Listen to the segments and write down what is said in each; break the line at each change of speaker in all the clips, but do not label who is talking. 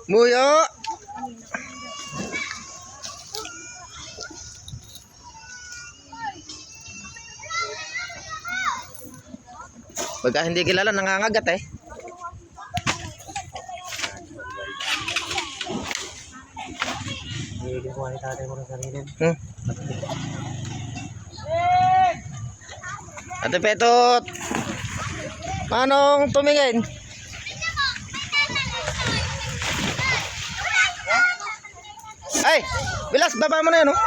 Muyo! Pagka hindi kilala, nangangagat eh. Ate Petot! Manong tumingin? Ay! Bilas, baba mo na yan, oh!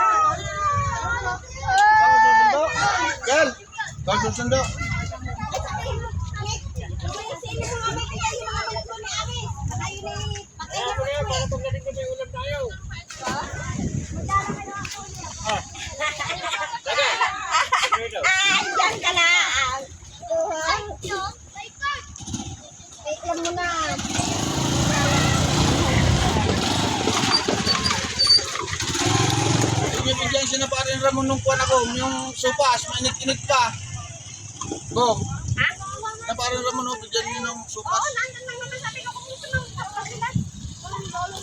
Kel! Bago sundo!
Diyan ka na. Wait lang muna.
Bigyan siya na pa rin Ramon nung kuwan ako, yung supas, mainit-init pa. Go. Na pa rin Ramon nung bigyan niyo ng supas.
Oo, nandun lang naman sabi ko kung gusto ng kapasilan. Walang lolo.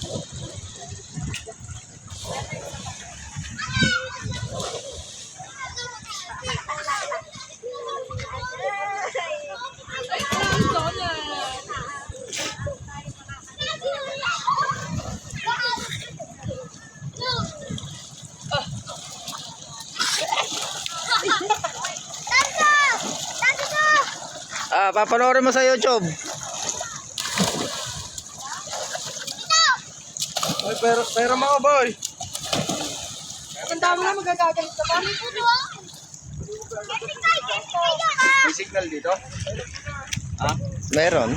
Ah, papanoorin mo sa YouTube.
Ay, pero mga boy.
Ang dami na magagalit ka ba?
May signal dito?
Meron.